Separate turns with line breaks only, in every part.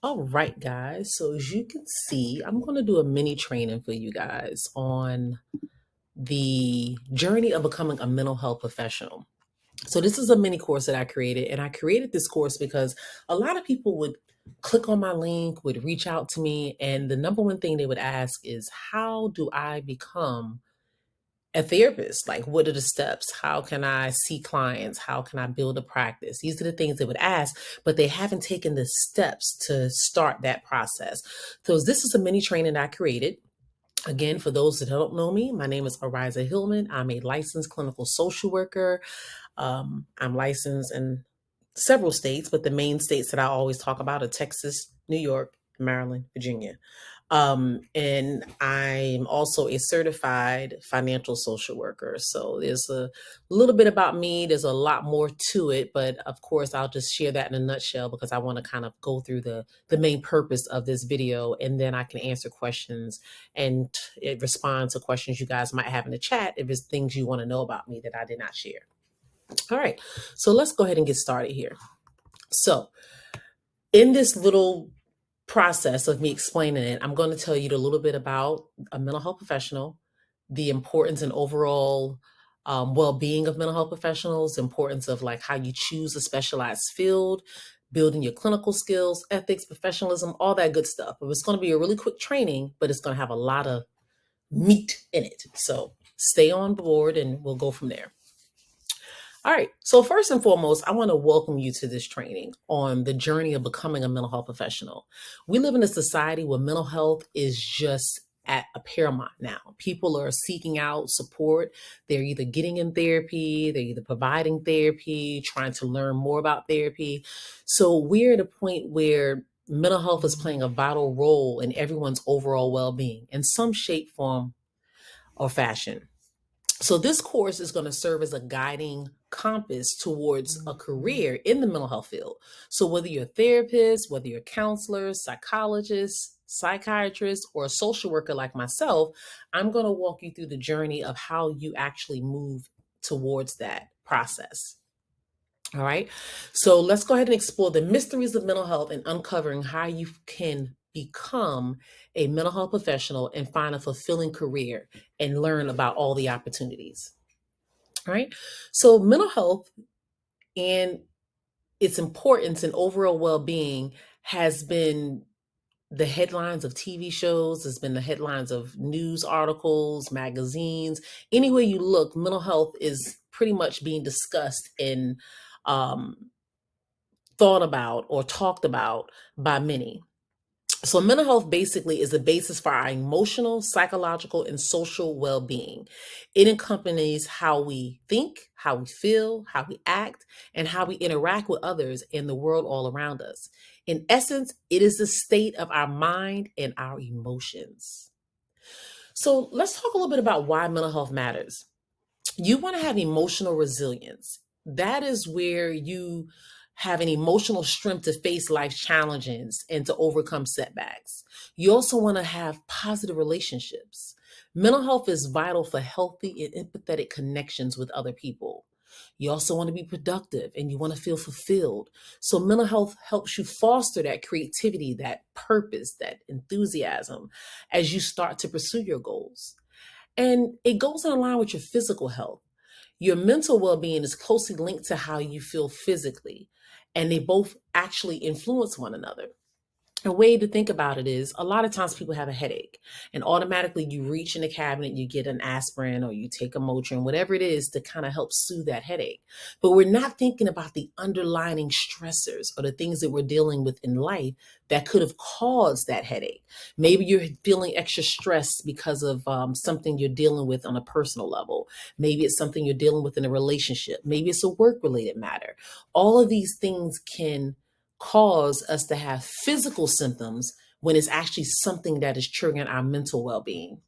All right, guys. So as you can see, I'm going to do a mini training for you guys on the journey of becoming a mental health professional. So this is a mini course that I created, and I created this course because a lot of people would click on my link, would reach out to me, and the number one thing they would ask is, how do I become a therapist? Like, what are the steps? How can I see clients? How can I build a practice? These are the things they would ask, but they haven't taken the steps to start that process. So this is a mini training I created. Again, for those that don't know me, my name is Arisza Hillman. I'm a licensed clinical social worker. I'm licensed in several states, but the main states that I always talk about are Texas, New York, Maryland, Virginia. And I'm also a certified financial social worker. So there's a little bit about me. There's a lot more to it, but of course, I'll just share that in a nutshell because I want to kind of go through the main purpose of this video, and then I can answer questions and respond to questions you guys might have in the chat if it's things you want to know about me that I did not share. All right, so let's go ahead and get started here. So in this little process of me explaining it, I'm going to tell you a little bit about a mental health professional, the importance and overall well-being of mental health professionals, the importance of like how you choose a specialized field, building your clinical skills, ethics, professionalism, all that good stuff. But it's going to be a really quick training, but it's going to have a lot of meat in it. So stay on board and we'll go from there. All right. So first and foremost, I want to welcome you to this training on the journey of becoming a mental health professional. We live in a society where mental health is just at a paramount now. People are seeking out support. They're either getting in therapy, they're either providing therapy, trying to learn more about therapy. So we're at a point where mental health is playing a vital role in everyone's overall well-being in some shape, form, or fashion. So this course is going to serve as a guiding compass towards a career in the mental health field. So whether you're a therapist, whether you're a counselor, psychologist, psychiatrist, or a social worker like myself, I'm going to walk you through the journey of how you actually move towards that process. All right. So let's go ahead and explore the mysteries of mental health and uncovering how you can become a mental health professional and find a fulfilling career and learn about all the opportunities. All right. So mental health and its importance and overall well-being has been the headlines of TV shows, has been the headlines of news articles, magazines. Anywhere you look, mental health is pretty much being discussed and um, thought about or talked about by many. So, mental health basically is the basis for our emotional, psychological, and social well being. It accompanies how we think, how we feel, how we act, and how we interact with others in the world all around us. In essence, it is the state of our mind and our emotions. So, let's talk a little bit about why mental health matters. You want to have emotional resilience. That is where you have an emotional strength to face life's challenges and to overcome setbacks. You also want to have positive relationships. Mental health is vital for healthy and empathetic connections with other people. You also want to be productive and you want to feel fulfilled. So, mental health helps you foster that creativity, that purpose, that enthusiasm as you start to pursue your goals. And it goes in line with your physical health. Your mental well being is closely linked to how you feel physically, and they both actually influence one another. A way to think about it is a lot of times people have a headache and automatically you reach in the cabinet, you get an aspirin or you take a Motrin, whatever it is to kind of help soothe that headache. But we're not thinking about the underlying stressors or the things that we're dealing with in life that could have caused that headache. Maybe you're feeling extra stressed because of something you're dealing with on a personal level. Maybe it's something you're dealing with in a relationship. Maybe it's a work related matter. All of these things can cause us to have physical symptoms when it's actually something that is triggering our mental well-being.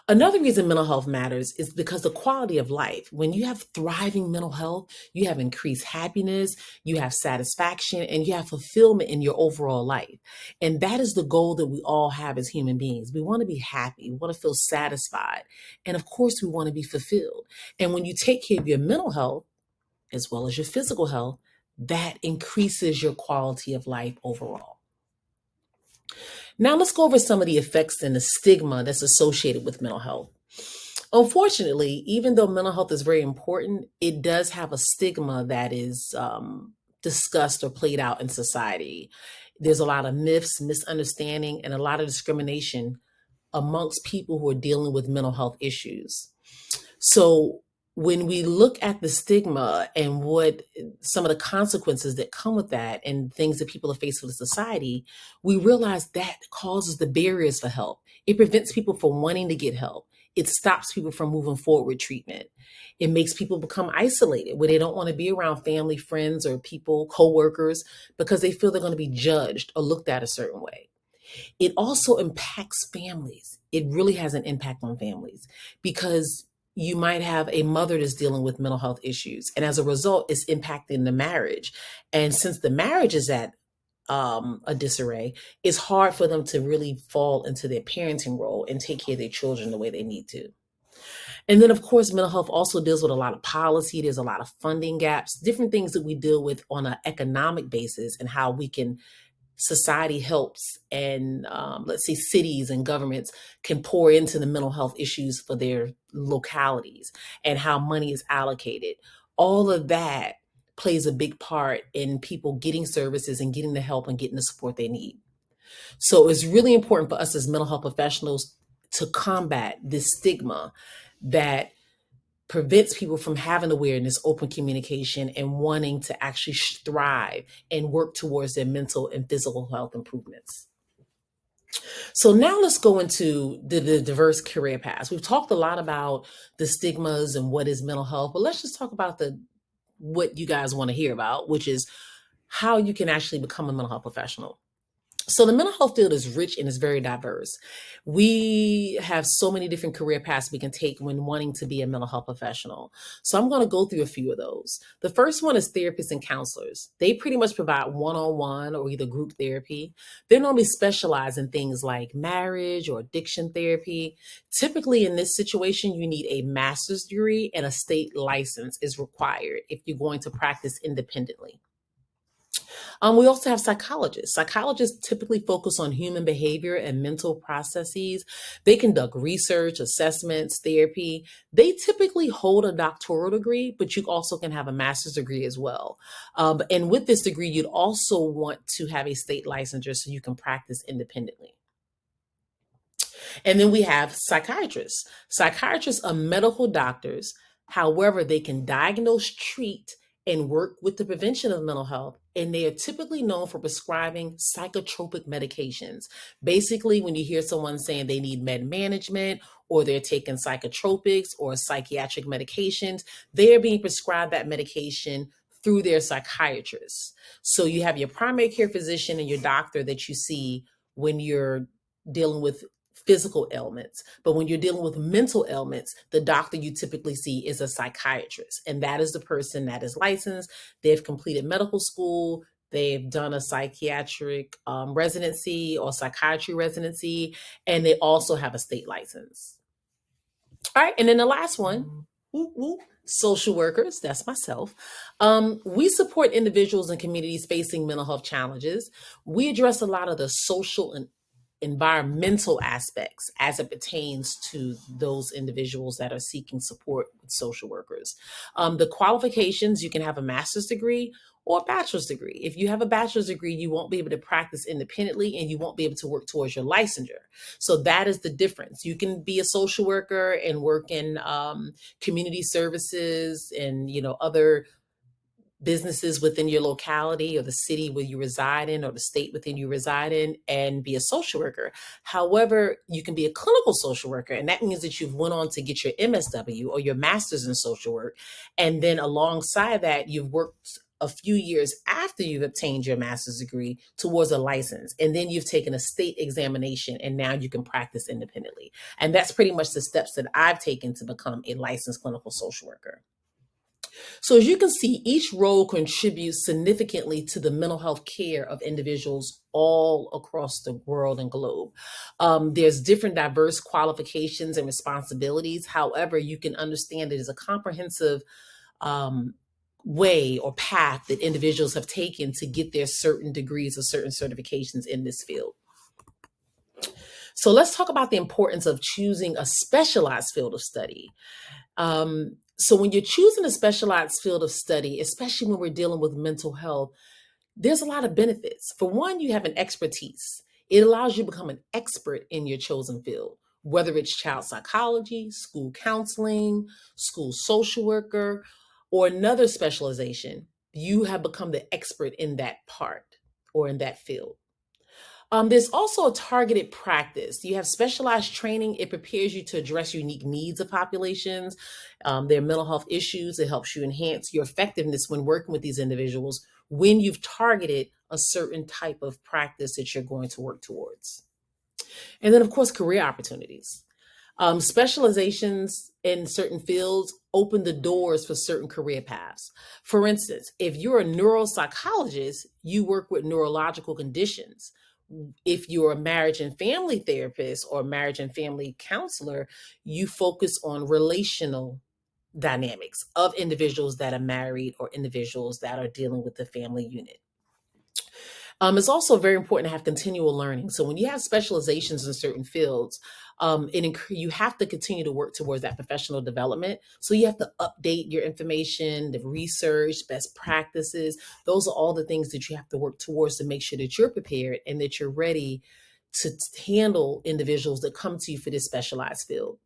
Another reason mental health matters is because the quality of life. When you have thriving mental health, you have increased happiness, you have satisfaction, and you have fulfillment in your overall life. And that is the goal that we all have as human beings. We want to be happy, we want to feel satisfied, and of course, we want to be fulfilled. And when you take care of your mental health, as well as your physical health, that increases your quality of life overall. Now let's go over some of the effects and the stigma that's associated with mental health. Unfortunately, even though mental health is very important, it does have a stigma that is discussed or played out in society. There's a lot of myths, misunderstanding, and a lot of discrimination amongst people who are dealing with mental health issues. So when we look at the stigma and what some of the consequences that come with that and things that people are faced with in society, we realize that causes the barriers for help. It prevents people from wanting to get help. It stops people from moving forward with treatment. It makes people become isolated where they don't want to be around family, friends, or people, coworkers, because they feel they're going to be judged or looked at a certain way. It also impacts families. It really has an impact on families because you might have a mother that's dealing with mental health issues. And as a result, it's impacting the marriage. And since the marriage is at a disarray, it's hard for them to really fall into their parenting role and take care of their children the way they need to. And then, of course, mental health also deals with a lot of policy. There's a lot of funding gaps, different things that we deal with on an economic basis and how we can society helps and let's say cities and governments can pour into the mental health issues for their localities and how money is allocated. All of that plays a big part in people getting services and getting the help and getting the support they need. So it's really important for us as mental health professionals to combat this stigma that prevents people from having awareness, open communication, and wanting to actually thrive and work towards their mental and physical health improvements. So now let's go into the diverse career paths. We've talked a lot about the stigmas and what is mental health, but let's just talk about what you guys want to hear about, which is how you can actually become a mental health professional. So the mental health field is rich and is very diverse. We have so many different career paths we can take when wanting to be a mental health professional. So I'm going to go through a few of those. The first one is therapists and counselors. They pretty much provide one-on-one or either group therapy. They're normally specialized in things like marriage or addiction therapy. Typically in this situation, you need a master's degree and a state license is required if you're going to practice independently. We also have psychologists. Psychologists typically focus on human behavior and mental processes. They conduct research, assessments, therapy. They typically hold a doctoral degree, but you also can have a master's degree as well. And with this degree, you'd also want to have a state licensure so you can practice independently. And then we have psychiatrists. Psychiatrists are medical doctors. However, they can diagnose, treat, and work with the prevention of mental health. And they are typically known for prescribing psychotropic medications. Basically, when you hear someone saying they need med management or they're taking psychotropics or psychiatric medications, they are being prescribed that medication through their psychiatrist. So you have your primary care physician and your doctor that you see when you're dealing with physical ailments. But when you're dealing with mental ailments, the doctor you typically see is a psychiatrist. And that is the person that is licensed. They've completed medical school. They've done a psychiatric residency or psychiatry residency, and they also have a state license. All right. And then the last one, social workers, that's myself. We support individuals and communities facing mental health challenges. We address a lot of the social and environmental aspects as it pertains to those individuals that are seeking support with social workers. The qualifications, you can have a master's degree or a bachelor's degree. If you have a bachelor's degree, you won't be able to practice independently and you won't be able to work towards your licensure. So that is the difference. You can be a social worker and work in community services and other businesses within your locality or the city where you reside in or the state within you reside in and be a social worker. However, you can be a clinical social worker, and that means that you've went on to get your MSW or your master's in social work. And then alongside that, you've worked a few years after you've obtained your master's degree towards a license. And then you've taken a state examination and now you can practice independently. And that's pretty much the steps that I've taken to become a licensed clinical social worker. So as you can see, each role contributes significantly to the mental health care of individuals all across the world and globe. There's different diverse qualifications and responsibilities. However, you can understand it as a comprehensive way or path that individuals have taken to get their certain degrees or certain certifications in this field. So let's talk about the importance of choosing a specialized field of study. So when you're choosing a specialized field of study, especially when we're dealing with mental health, there's a lot of benefits. For one, you have an expertise. It allows you to become an expert in your chosen field, whether it's child psychology, school counseling, school social worker, or another specialization. You have become the expert in that part or in that field. There's also a targeted practice. You have specialized training. It prepares you to address unique needs of populations, their mental health issues. It helps you enhance your effectiveness when working with these individuals when you've targeted a certain type of practice that you're going to work towards. And then, of course, career opportunities. Specializations in certain fields open the doors for certain career paths. For instance, if you're a neuropsychologist, you work with neurological conditions. If you're a marriage and family therapist or marriage and family counselor, you focus on relational dynamics of individuals that are married or individuals that are dealing with the family unit. It's also very important to have continual learning. So when you have specializations in certain fields, you have to continue to work towards that professional development. So you have to update your information, the research, best practices. Those are all the things that you have to work towards to make sure that you're prepared and that you're ready to handle individuals that come to you for this specialized field.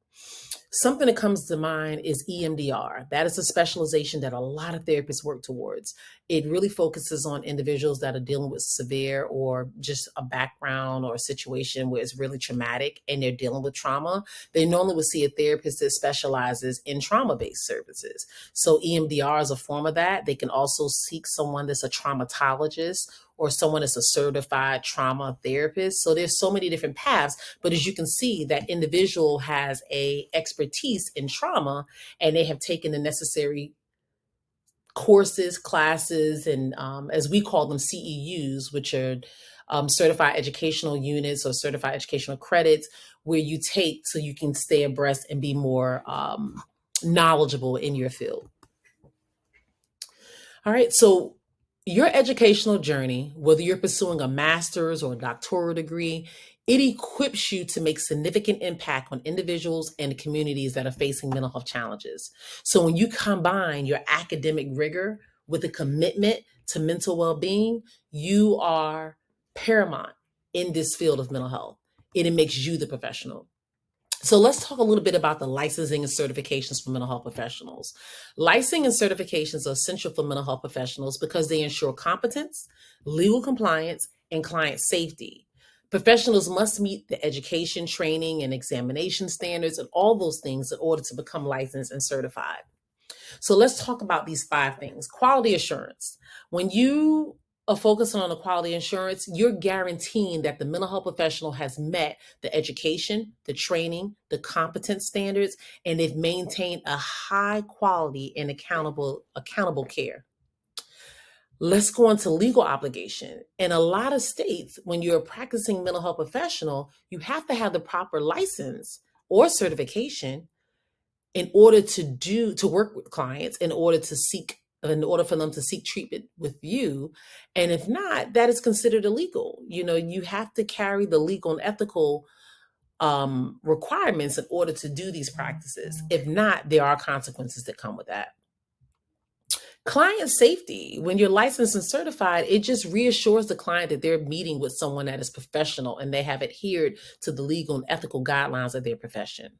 Something that comes to mind is EMDR. That is a specialization that a lot of therapists work towards. It really focuses on individuals that are dealing with severe or just a background or a situation where it's really traumatic and they're dealing with trauma. They normally would see a therapist that specializes in trauma-based services. So EMDR is a form of that. They can also seek someone that's a traumatologist or someone that's a certified trauma therapist. So there's so many different paths, but as you can see, that individual has a expertise in trauma and they have taken the necessary courses, classes, and as we call them, CEUs, which are certified educational units or certified educational credits, where you take so you can stay abreast and be more knowledgeable in your field. All right, so your educational journey, whether you're pursuing a master's or a doctoral degree, it equips you to make significant impact on individuals and communities that are facing mental health challenges. So when you combine your academic rigor with a commitment to mental well-being, you are paramount in this field of mental health. And it makes you the professional. So let's talk a little bit about the licensing and certifications for mental health professionals. Licensing and certifications are essential for mental health professionals because they ensure competence, legal compliance, and client safety. Professionals must meet the education, training, and examination standards and all those things in order to become licensed and certified. So let's talk about these 5 things. Quality assurance. When you are focusing on the quality assurance, you're guaranteeing that the mental health professional has met the education, the training, the competence standards, and they've maintained a high quality and accountable care. Let's go on to legal obligation. In a lot of states, when you're a practicing mental health professional, you have to have the proper license or certification in order to work with clients, in order for them to seek treatment with you. And if not, that is considered illegal. You have to carry the legal and ethical requirements in order to do these practices. If not, there are consequences that come with that. Client safety. When you're licensed and certified, it just reassures the client that they're meeting with someone that is professional and they have adhered to the legal and ethical guidelines of their profession.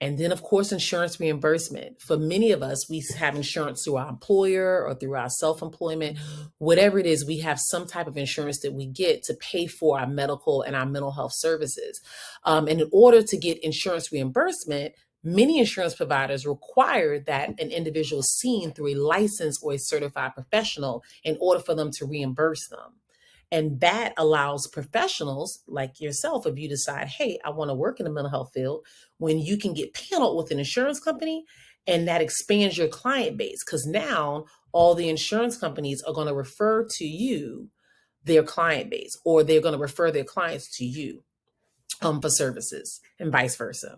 And then, of course, insurance reimbursement. For many of us, we have insurance through our employer or through our self-employment. Whatever it is, we have some type of insurance that we get to pay for our medical and our mental health services. And in order to get insurance reimbursement, many insurance providers require that an individual is seen through a licensed or a certified professional in order for them to reimburse them. And that allows professionals like yourself, if you decide, hey, I want to work in the mental health field, when you can get paneled with an insurance company, and that expands your client base, because now all the insurance companies are going to refer to you their client base, or they're going to refer their clients to you for services and vice versa.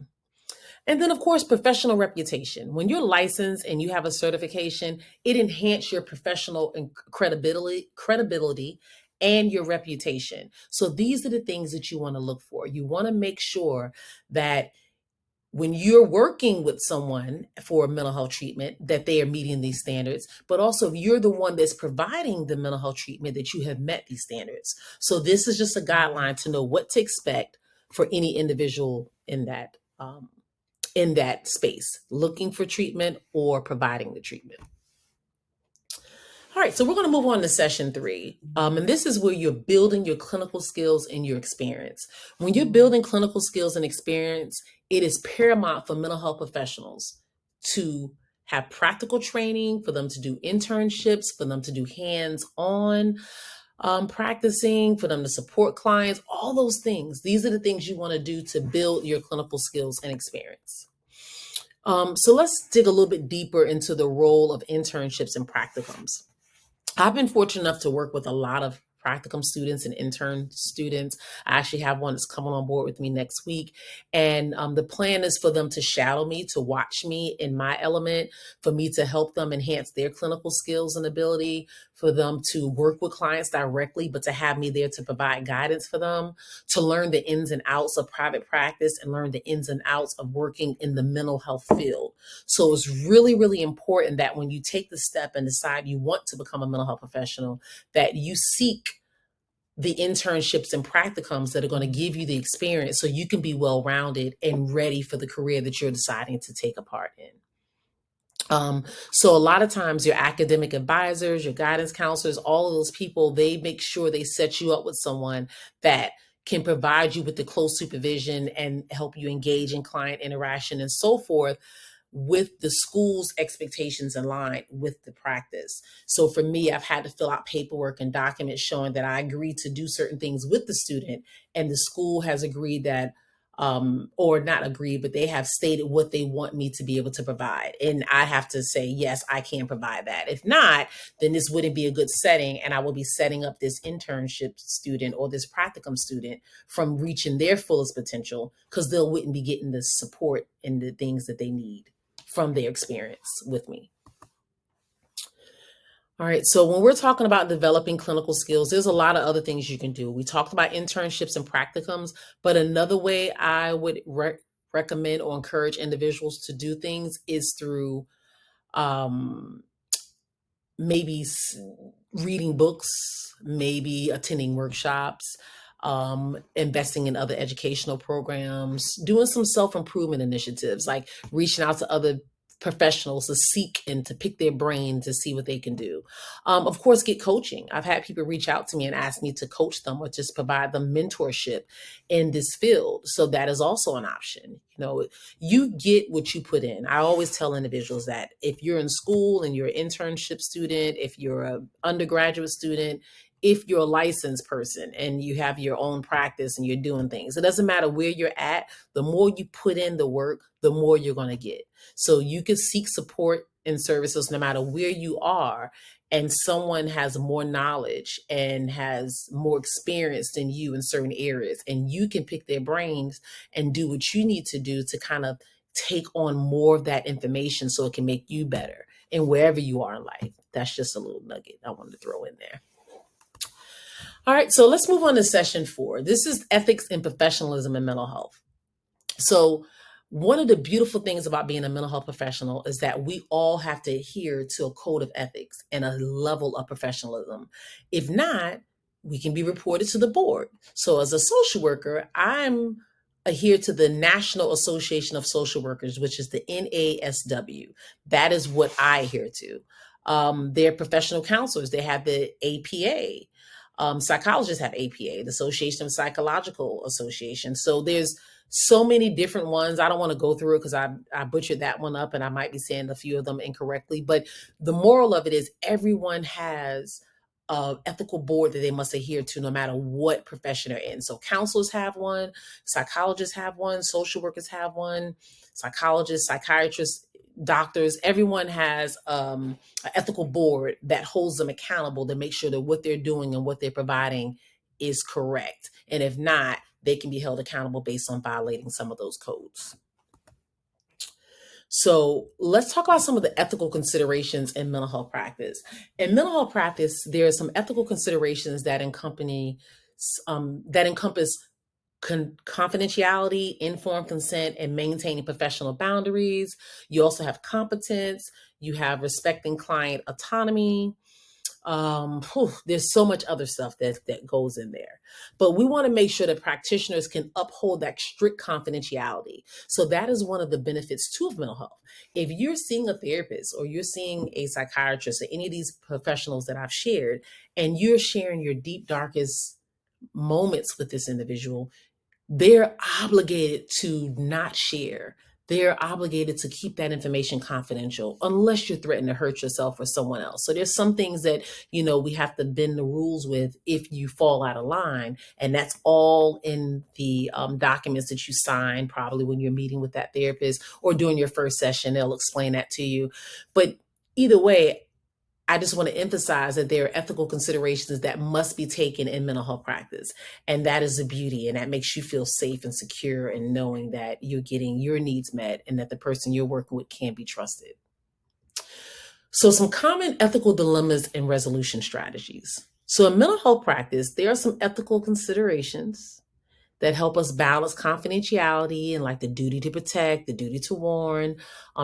And then, of course, professional reputation. When you're licensed and you have a certification, it enhances your professional credibility and your reputation. So these are the things that you want to look for. You want to make sure that when you're working with someone for mental health treatment, that they are meeting these standards, but also if you're the one that's providing the mental health treatment, that you have met these standards. So this is just a guideline to know what to expect for any individual in that space, looking for treatment or providing the treatment. All right, so we're going to move on to session 3. And this is where you're building your clinical skills and your experience. When you're building clinical skills and experience, it is paramount for mental health professionals to have practical training, for them to do internships, for them to do hands-on practicing, for them to support clients, all those things. These are the things you want to do to build your clinical skills and experience. So let's dig a little bit deeper into the role of internships and practicums. I've been fortunate enough to work with a lot of practicum students and intern students. I actually have one that's coming on board with me next week. And the plan is for them to shadow me, to watch me in my element, for me to help them enhance their clinical skills and ability, for them to work with clients directly, but to have me there to provide guidance for them, to learn the ins and outs of private practice and learn the ins and outs of working in the mental health field. So it's really, really important that when you take the step and decide you want to become a mental health professional, that you seek the internships and practicums that are going to give you the experience so you can be well-rounded and ready for the career that you're deciding to take a part in. So a lot of times your academic advisors, your guidance counselors, all of those people, they make sure they set you up with someone that can provide you with the close supervision and help you engage in client interaction and so forth, with the school's expectations in line with the practice. So for me, I've had to fill out paperwork and documents showing that I agreed to do certain things with the student, and the school has agreed that, or not agreed, but they have stated what they want me to be able to provide. And I have to say, yes, I can provide that. If not, then this wouldn't be a good setting, and I will be setting up this internship student or this practicum student from reaching their fullest potential, because they wouldn't be getting the support and the things that they need from their experience with me. All right, so when we're talking about developing clinical skills, there's a lot of other things you can do. We talked about internships and practicums, but another way I would recommend or encourage individuals to do things is through maybe reading books, maybe attending workshops, investing in other educational programs, doing some self-improvement initiatives, like reaching out to other professionals to seek and to pick their brain to see what they can do. Of course, get coaching. I've had people reach out to me and ask me to coach them or just provide them mentorship in this field. So that is also an option. You know, you get what you put in. I always tell individuals that if you're in school and you're an internship student, if you're an undergraduate student, if you're a licensed person and you have your own practice and you're doing things, it doesn't matter where you're at. The more you put in the work, the more you're going to get. So you can seek support and services no matter where you are, and someone has more knowledge and has more experience than you in certain areas, and you can pick their brains and do what you need to do to kind of take on more of that information so it can make you better in wherever you are in life. That's just a little nugget I wanted to throw in there. All right, so let's move on to session 4. This is ethics and professionalism in mental health. So one of the beautiful things about being a mental health professional is that we all have to adhere to a code of ethics and a level of professionalism. If not, we can be reported to the board. So as a social worker, I'm adhere to the National Association of Social Workers, which is the NASW. That is what I adhere to. They're professional counselors. They have the APA. Psychologists have APA, the Association of Psychological Association. So there's so many different ones. I don't want to go through it because I butchered that one up and I might be saying a few of them incorrectly. But the moral of it is everyone has an ethical board that they must adhere to no matter what profession they're in. So counselors have one, psychologists have one, social workers have one, psychologists, psychiatrists, doctors, everyone has an ethical board that holds them accountable to make sure that what they're doing and what they're providing is correct. And if not, they can be held accountable based on violating some of those codes. So let's talk about some of the ethical considerations in mental health practice. In mental health practice, there are some ethical considerations that encompass confidentiality, informed consent, and maintaining professional boundaries. You also have competence. You have respecting client autonomy. There's so much other stuff that goes in there, but we want to make sure that practitioners can uphold that strict confidentiality. So that is one of the benefits too of mental health. If you're seeing a therapist or you're seeing a psychiatrist or any of these professionals that I've shared, and you're sharing your deep darkest moments with this individual, they're obligated to not share. They're obligated to keep that information confidential unless you're threatening to hurt yourself or someone else. So there's some things that, we have to bend the rules with if you fall out of line. And that's all in the documents that you sign, probably when you're meeting with that therapist or during your first session, they'll explain that to you. But either way, I just want to emphasize that there are ethical considerations that must be taken in mental health practice. And that is the beauty. And that makes you feel safe and secure in knowing that you're getting your needs met and that the person you're working with can be trusted. So some common ethical dilemmas and resolution strategies. So in mental health practice, there are some ethical considerations that help us balance confidentiality and like the duty to protect, the duty to warn,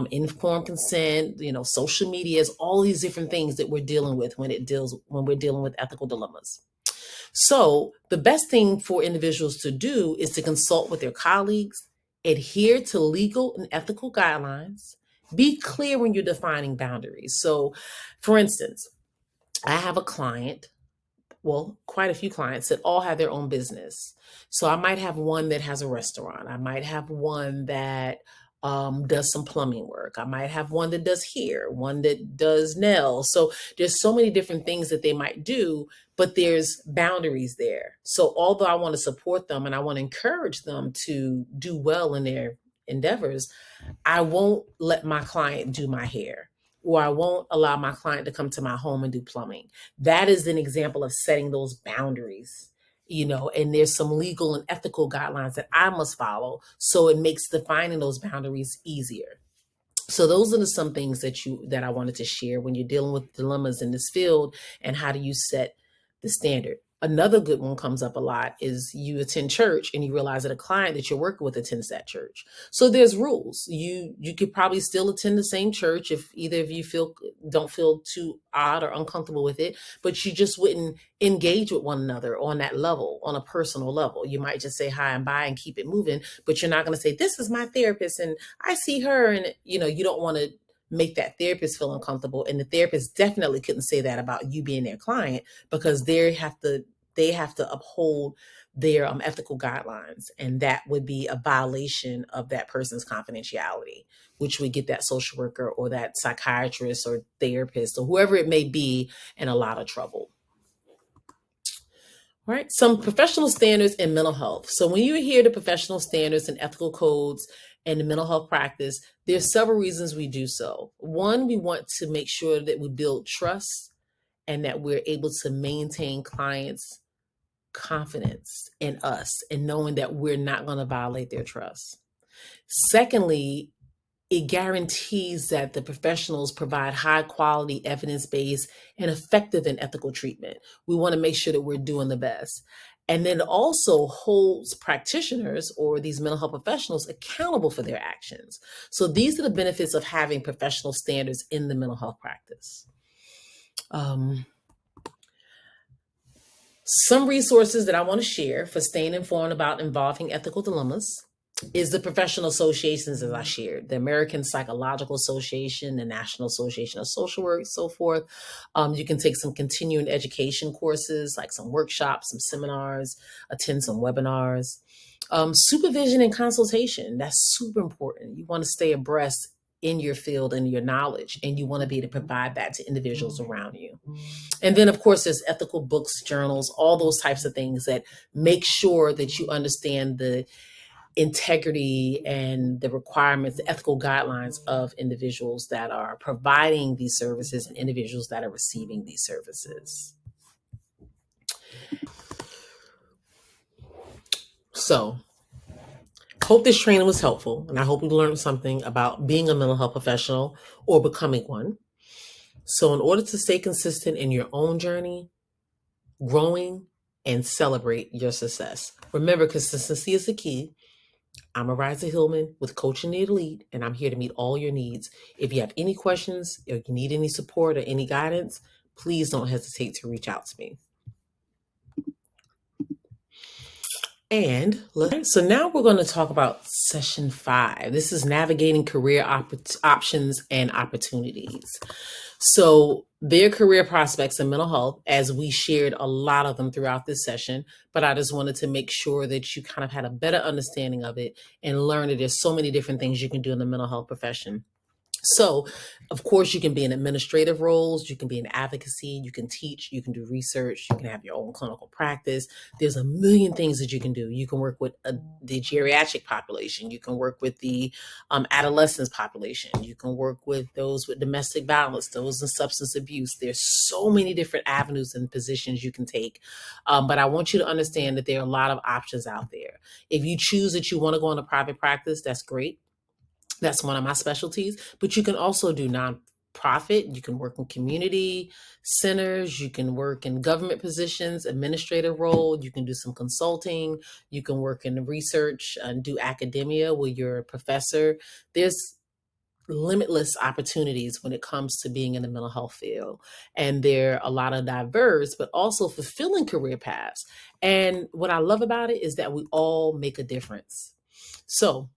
informed consent, social media, is all these different things that we're dealing with when we're dealing with ethical dilemmas. So the best thing for individuals to do is to consult with their colleagues, adhere to legal and ethical guidelines, be clear when you're defining boundaries. So for instance, I have a client, quite a few clients that all have their own business. So I might have one that has a restaurant. I might have one that does some plumbing work. I might have one that does hair, one that does nails. So there's so many different things that they might do, but there's boundaries there. So although I want to support them and I want to encourage them to do well in their endeavors, I won't let my client do my hair, or I won't allow my client to come to my home and do plumbing. That is an example of setting those boundaries, and there's some legal and ethical guidelines that I must follow. So it makes defining those boundaries easier. So those are some things that I wanted to share when you're dealing with dilemmas in this field and how do you set the standard. Another good one comes up a lot is you attend church and you realize that a client that you're working with attends that church. So there's rules. You could probably still attend the same church if either of you don't feel too odd or uncomfortable with it, but you just wouldn't engage with one another on that level, on a personal level. You might just say hi and bye and keep it moving, but you're not going to say, this is my therapist and I see her. And you don't want to make that therapist feel uncomfortable. And the therapist definitely couldn't say that about you being their client, because they have to uphold their ethical guidelines. And that would be a violation of that person's confidentiality, which would get that social worker or that psychiatrist or therapist or whoever it may be in a lot of trouble. All right, some professional standards in mental health. So when you hear the professional standards and ethical codes in the mental health practice, there's several reasons we do so. One, we want to make sure that we build trust and that we're able to maintain clients' confidence in us and knowing that we're not going to violate their trust. Secondly, it guarantees that the professionals provide high quality, evidence-based, and effective and ethical treatment. We want to make sure that we're doing the best. And then it also holds practitioners or these mental health professionals accountable for their actions. So these are the benefits of having professional standards in the mental health practice. Some resources that I want to share for staying informed about involving ethical dilemmas is the professional associations, as I shared, the American Psychological Association, the National Association of Social Work, so forth. You can take some continuing education courses, like some workshops, some seminars, attend some webinars. Supervision and consultation, that's super important. You want to stay abreast in your field and your knowledge, and you want to be able to provide that to individuals around you. And then, of course, there's ethical books, journals, all those types of things that make sure that you understand the integrity and the requirements, the ethical guidelines of individuals that are providing these services and individuals that are receiving these services. So Hope this training was helpful, and I hope you learned something about being a mental health professional or becoming one. So, in order to stay consistent in your own journey, growing and celebrate your success, remember consistency is the key. I'm Arisza Hillman with Coaching the Elite, and I'm here to meet all your needs. If you have any questions, or you need any support or any guidance, please don't hesitate to reach out to me. And so now we're going to talk about session 5. This is navigating career options and opportunities. So their career prospects in mental health, as we shared a lot of them throughout this session, but I just wanted to make sure that you kind of had a better understanding of it and learn that there's so many different things you can do in the mental health profession. So, of course, you can be in administrative roles, you can be in advocacy, you can teach, you can do research, you can have your own clinical practice. There's a million things that you can do. You can work with the geriatric population, you can work with the adolescents population, you can work with those with domestic violence, those in substance abuse. There's so many different avenues and positions you can take. But I want you to understand that there are a lot of options out there. If you choose that you want to go into private practice, that's great. That's one of my specialties, but you can also do nonprofit. You can work in community centers. You can work in government positions, administrative role. You can do some consulting. You can work in research and do academia where you're a professor. There's limitless opportunities when it comes to being in the mental health field. And there are a lot of diverse, but also fulfilling career paths. And what I love about it is that we all make a difference. So,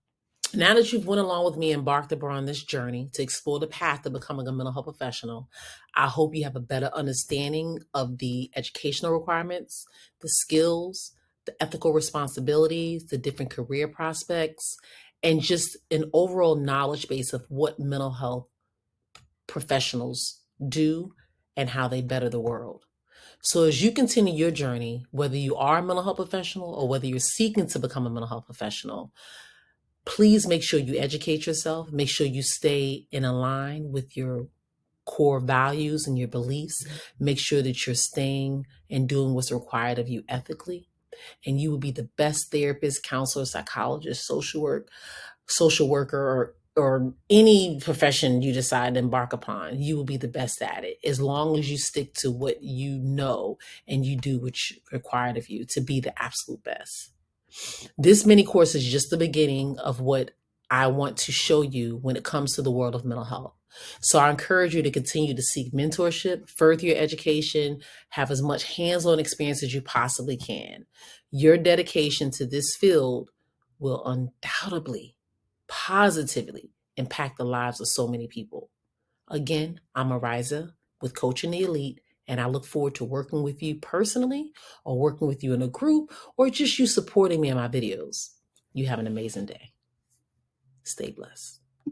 now that you've went along with me and embarked upon this journey to explore the path to becoming a mental health professional, I hope you have a better understanding of the educational requirements, the skills, the ethical responsibilities, the different career prospects, and just an overall knowledge base of what mental health professionals do and how they better the world. So as you continue your journey, whether you are a mental health professional or whether you're seeking to become a mental health professional, please make sure you educate yourself. Make sure you stay in line with your core values and your beliefs. Make sure that you're staying and doing what's required of you ethically. And you will be the best therapist, counselor, psychologist, social worker, or any profession you decide to embark upon. You will be the best at it as long as you stick to what you know and you do what's required of you to be the absolute best. This mini course is just the beginning of what I want to show you when it comes to the world of mental health. So I encourage you to continue to seek mentorship, further your education, have as much hands-on experience as you possibly can. Your dedication to this field will undoubtedly, positively impact the lives of so many people. Again, I'm Arisza with Coaching the Elite, and I look forward to working with you personally or working with you in a group or just you supporting me in my videos. You have an amazing day. Stay blessed.